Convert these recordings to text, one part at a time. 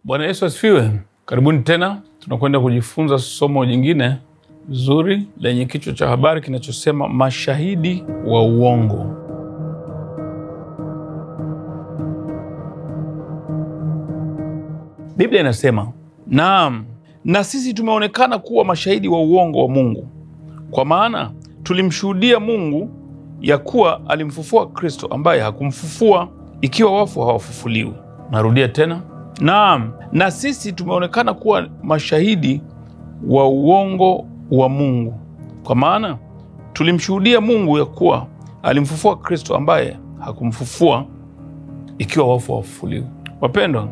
Bwana Yesu asifiwe. Karibuni tena. Tunakwenda kujifunza somo jingine zuri lenye kichwa cha habari kinachosema mashahidi wa uongo. Biblia inasema, naam, na sisi tumeonekana kuwa mashahidi wa uongo wa Mungu, kwa maana tulimshuhudia Mungu ya kuwa alimfufua Kristo ambaye hakumfufua, ikiwa wafu hawafufuliwi. Narudia tena. Naam, na sisi tumeonekana kuwa mashahidi wa uongo wa Mungu, kwa maana tulimshuhudia Mungu ya kuwa alimfufua Kristo ambaye hakumfufua, ikiwa wafu hawafufuliwi. Wapendwa,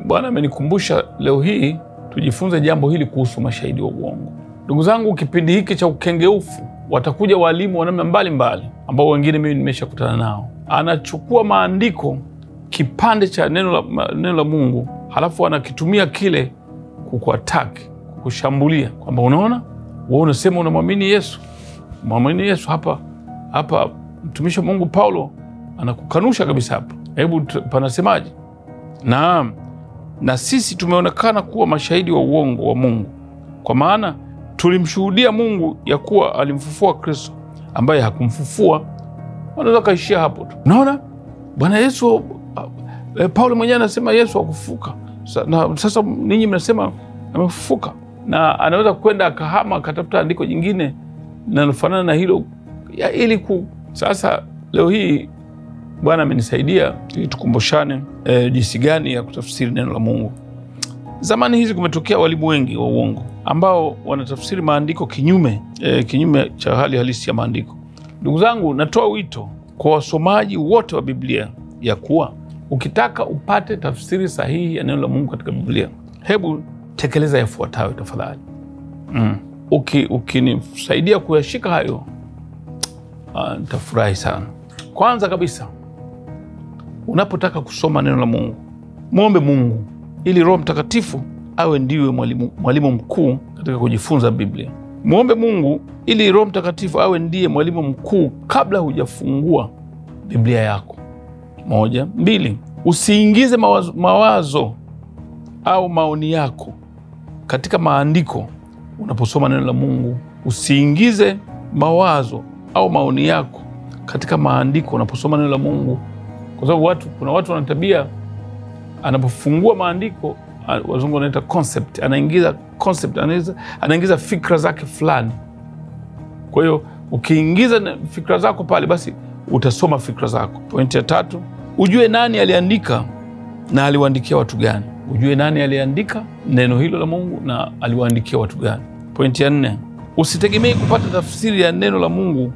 Bwana amenikumbusha leo hii tujifunze jambo hili kuhusu mashahidi wa uongo. Ndugu zangu, kipindi hiki cha ukengeufu watakuja walimu wa namna mbalimbali ambao wengine mimi nimeshakutana nao. Anachukua maandiko, kipande cha neno la Mungu, halafu anakitumia kile kukuattack, kukushambulia kwamba unaona, wewe unasema unamwamini Yesu. Mwamini Yesu hapa mtumishi wa Mungu Paulo anakukanusha kabisa hapa. Hebu panasemaje? Naam, na sisi tumeonekana kuwa mashahidi wa uongo wa Mungu, kwa maana tulimshuhudia Mungu ya kuwa alimfufua Kristo ambaye hakumfufua. Wanaweza kaishia hapo tu. Unaona? Bwana Yesu, Paulo mwenyewe anasema Yesu hakufufuka. Na sasa ninyi mnasema amefufuka. Na anaweza kwenda akahama akatafuta andiko jingine linalofanana na hilo sasa leo hii Bwana amenisaidia ili tukumbushane jinsi gani ya kutafsiri neno la Mungu. Zamani hizi kumetokea walimu wengi wa uongo ambao wanatafsiri maandiko kinyume cha hali halisi ya maandiko. Ndugu zangu, natoa wito kwa wasomaji wote wa Biblia ya kuwa ukitaka upate tafsiri sahihi ya neno la Mungu katika Biblia, hebu tekeleza yafuatayo tafadhali. Ukinisaidia kuyashika hayo, nitafurahi sana. Kwanza kabisa, unapotaka kusoma neno la Mungu, muombe Mungu ili Roho Mtakatifu awe ndiwe mwalimu mkuu katika kujifunza Biblia. Muombe Mungu ili Roho Mtakatifu awe ndiye mwalimu mkuu kabla hujafungua Biblia yako. 1. 2. Usiingize mawazo au maoni yako katika maandiko unaposoma neno la Mungu. Usiingize mawazo au maoni yako katika maandiko unaposoma neno la Mungu, kwa sababu kuna watu wana tabia, anapofungua maandiko, wazungu wanaita concept, anaingiza concept, anaingiza fikra zake fulani. Kwa hiyo ukiingiza fikra zako pale, basi utasoma fikra zako. Pointi ya 3, ujue nani aliandika na aliwaandikia watu gani. Ujue nani aliandika neno hilo la Mungu na aliwaandikia watu gani. Pointi ya 4, usitegemei kupata tafsiri ya neno la Mungu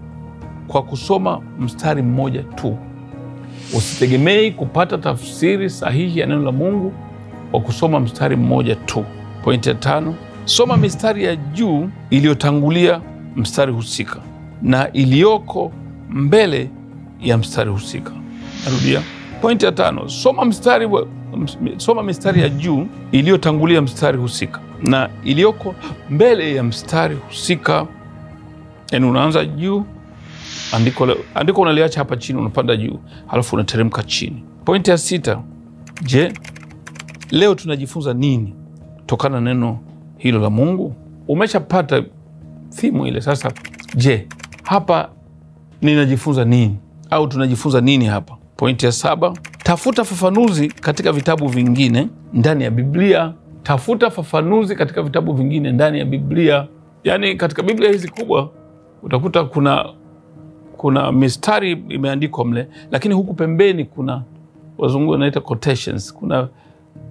kwa kusoma mstari mmoja tu. Usitegemei kupata tafsiri sahihi ya neno la Mungu kwa kusoma mstari mmoja tu. Pointi ya 5, soma mistari ya juu iliyotangulia mstari husika na iliyoko mbele ya mstari husika. Narudia. Pointi ya 5, soma mistari ya juu iliyotangulia mstari husika na iliyoko mbele ya mstari husika. Yaani unaanza juu, andiko unaliacha hapa chini, unapanda juu, halafu unateremka chini. Pointi ya 6, je, leo tunajifunza nini tokana na neno hilo la Mungu? Umeshapata thimu ile. Sasa je, hapa ninajifunza nini au tunajifunza nini hapa? Pointi ya 7, tafuta fafanuzi katika vitabu vingine ndani ya Biblia. Tafuta fafanuzi katika vitabu vingine ndani ya Biblia. Yaani katika Biblia hizi kubwa utakuta kuna mistari imeandikwa mle, lakini huku pembeni kuna wazungu wanaita quotations,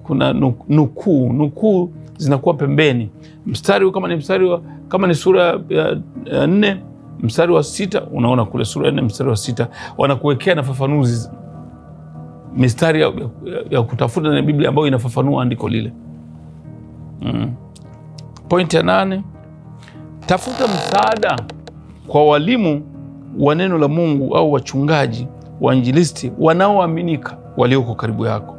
kuna nukuu zinakuwa pembeni. Mstari kama ni sura ya 4 mstari wa 6, unaona kule sura ya 4 mstari wa 6 wanakuwekea na fafanuzi, mistari ya kutafuta na Biblia ambayo inafafanua andiko lile. Pointi ya 8, tafuta msaada kwa walimu wa neno la Mungu au wachungaji, wainjilisti wanaoaminika walioko karibu yako.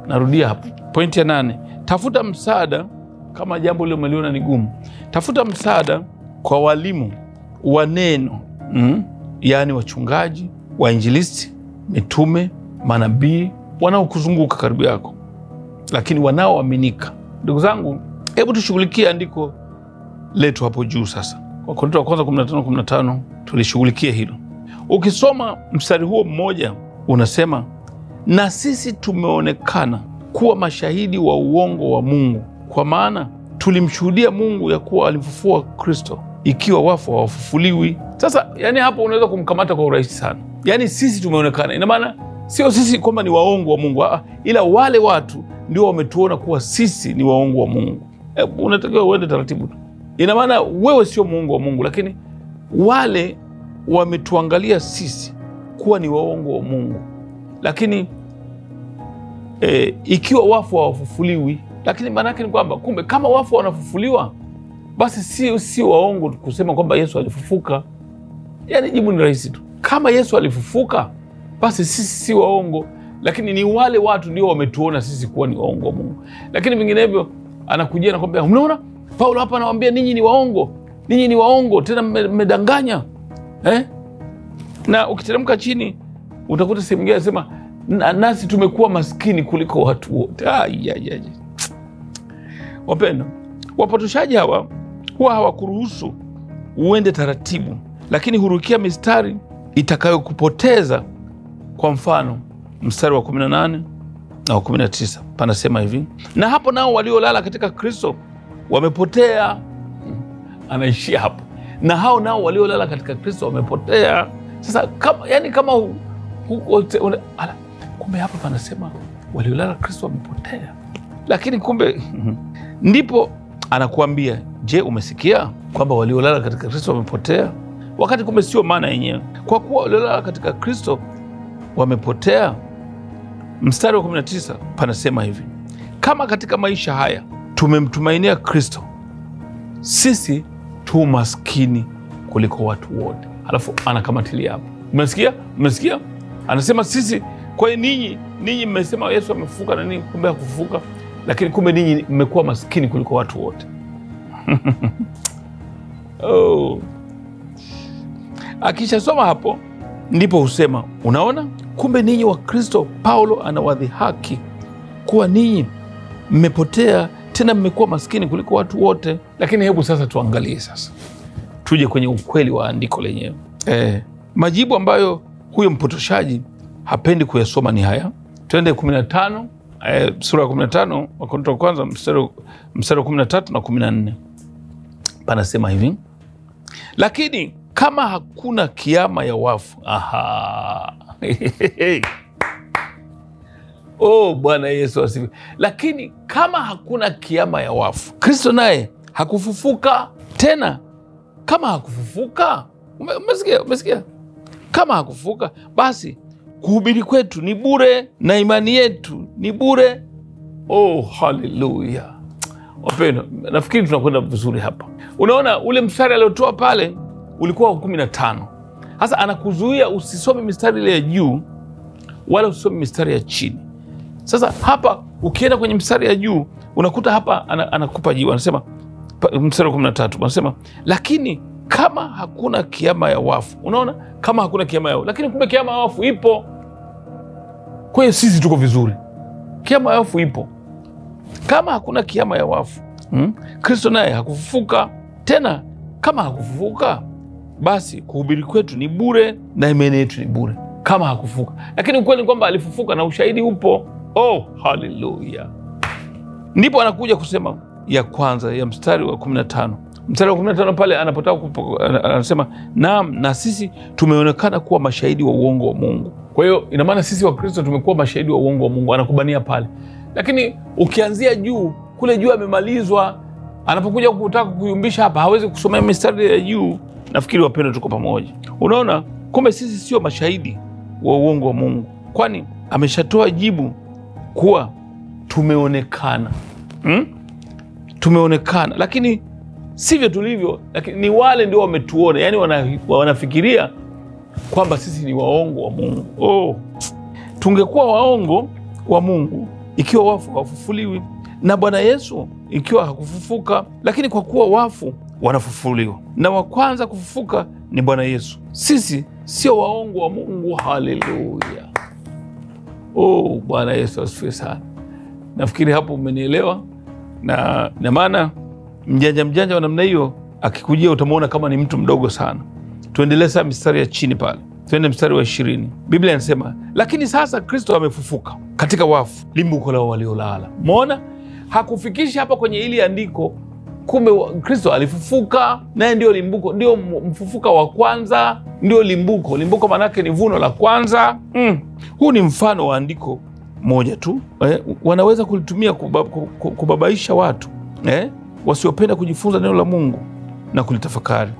Narudia hapo. Pointi ya 8, tafuta msaada kama jambo lile umeliona ni gumu. Tafuta msaada kwa walimu wa neno, yaani wachungaji, wainjilisti, mitume, manabii wanaokuzunguka karibu yako. lakini wanaoaminika. Ndugu zangu, hebu tushughulikie andiko letu hapo juu sasa. Wakorintho wa kwanza 15:15 tulishughulikie hilo. Ukisoma mstari huo mmoja unasema, na sisi tumeonekana kuwa mashahidi wa uongo wa Mungu, kwa maana tulimshuhudia Mungu ya kuwa alimfufua Kristo, ikiwa wafu hawafufuliwi. Sasa yani hapo unaweza kumkamata kwa urahisi sana. Yani sisi tumeonekana, ina maana sio sisi kwamba ni waongo wa Mungu, ila wale watu ndio wametuona kuwa sisi ni waongo wa Mungu. Unatakiwa uende taratibu tu. Ina maana wewe sio muongo wa Mungu, lakini wale wametuangalia sisi kuwa ni waongo wa Mungu. Lakini ikiwa wafu hawafufuliwi, lakini maana yake ni kwamba kumbe kama wafu wanafufuliwa, basi si waongo kusema kwamba Yesu alifufuka. Yani jibu ni rahisi tu. Kama Yesu alifufuka, basi sisi si waongo, lakini ni wale watu ndio wametuona sisi kuwa ni waongo wa Mungu. Lakini vinginevyo anakujia na kwambia, unaona Paulo hapa anawaambia ninyi ni waongo. Ninyi ni waongo, tena mmedanganya. Na ukiteremka chini utakuta sehemu nyingine anasema nasi tumekuwa maskini kuliko watu wote. Wapendwa, wapotoshaji hawa huwa hawakuruhusu uende taratibu, lakini hurukia mistari itakayokupoteza. Kwa mfano, mstari wa 18 na wa 19 panasema hivi, na hapo nao waliolala katika Kristo wamepotea. Anaishia hapo. Na hao nao waliolala katika Kristo wamepotea. Sasa kumbe hapa panasema waliolala Kristo wamepotea. Lakini kumbe ndipo anakuambia, je, umesikia kwamba waliolala katika Kristo wamepotea? Wakati kumbe sio maana yenyewe. Kwa kuwa waliolala katika Kristo wamepotea. Mstari wa 19 panasema hivi, kama katika maisha haya tumemtumainia Kristo, sisi tu maskini kuliko watu wote. Halafu anakamatilia hapo. Umesikia? Anasema sisi, kwa hiyo ninyi mmesema Yesu amefufuka na nini, kumbe hakufufuka, lakini kumbe ninyi mmekuwa maskini kuliko watu wote. Akishasoma hapo ndipo husema, unaona, kumbe ninyi wa Kristo. Paulo anawadhihaki kuwa ninyi mmepotea, tena mmekuwa maskini kuliko watu wote. Lakini hebu sasa tuangalie sasa, tuje kwenye ukweli wa andiko lenyewe. Majibu ambayo huyo mpotoshaji hapendi kuyasoma ni haya. Twende 15, sura ya 15 Wakorintho wa kwanza mstari wa 13 na 14. Panasema hivi, lakini kama hakuna kiama ya wafu. Bwana Yesu asifiwe. Lakini kama hakuna kiama ya wafu, Kristo naye hakufufuka. Tena kama hakufufuka, umesikia? Kama hakufufuka, basi kuhubiri kwetu ni bure na imani yetu ni bure. Haleluya. Wapendwa, nafikiri tunakwenda vizuri hapa. Unaona ule mstari aliotoa pale ulikuwa wa 15. Sasa anakuzuia usisome mistari ile ya juu wala usisome mistari ya chini. Sasa hapa ukienda kwenye mstari ya juu unakuta hapa anakupa jibu. Anasema mstari wa 13, anasema lakini kama hakuna kiama ya wafu. Unaona, kama hakuna kiama ya wafu, lakini kumbe kiama ya wafu ipo. Kwa hiyo sisi tuko vizuri, kiama ya wafu ipo. Kama hakuna kiama ya wafu, Kristo naye hakufufuka. Tena kama hakufufuka, basi kuhubiri kwetu ni bure na imani yetu ni bure. Kama hakufufuka, lakini ukweli ni kwamba alifufuka na ushahidi upo. Haleluya. Ndipo anakuja kusema ya kwanza ya mstari wa 15. Mstari wa 15 pale anapotaka anasema, naam, na sisi tumeonekana kuwa mashahidi wa uongo wa Mungu. Kwa hiyo ina maana sisi wa Kristo tumekuwa mashahidi wa uongo wa Mungu. Anakubania pale. Lakini ukianzia juu, kule juu amemalizwa. Anapokuja kutaka kuyumbisha hapa, hawezi kusomea mistari ya juu. Nafikiri wapendwa tuko pamoja. Unaona, kumbe sisi sio mashahidi wa uongo wa Mungu. Kwani ameshatoa jibu kuwa tumeonekana. Tumeonekana, lakini sivyo tulivyo. Lakini ni wale ndio wametuona. Yani wanafikiria kwamba sisi ni waongo wa Mungu. Tungekuwa waongo wa Mungu ikiwa wafu hawafufuliwi, na Bwana Yesu ikiwa hakufufuka. Lakini kwa kuwa wafu wanafufuliwa, na wa kwanza kufufuka ni Bwana Yesu, sisi sio waongo wa Mungu. Haleluya. Bwana Yesu asifiwe sana. Nafikiri hapo umenielewa, na maana mjanja wa namna hiyo akikujia utamwona kama ni mtu mdogo sana. Tuendelee sasa mistari ya chini pale. Tuende mstari wa 20. Biblia inasema, lakini sasa Kristo amefufuka katika wafu, limbuko la waliolala. Umeona? Hakufikisha hapa kwenye ili andiko, kumbe Kristo alifufuka, naye ndio limbuko, ndio mfufuka wa kwanza, ndio limbuko. Limbuko manake ni vuno la kwanza. Huu ni mfano wa andiko moja tu. Wanaweza kulitumia kubabaisha watu wasiopenda kujifunza neno la Mungu na kulitafakari.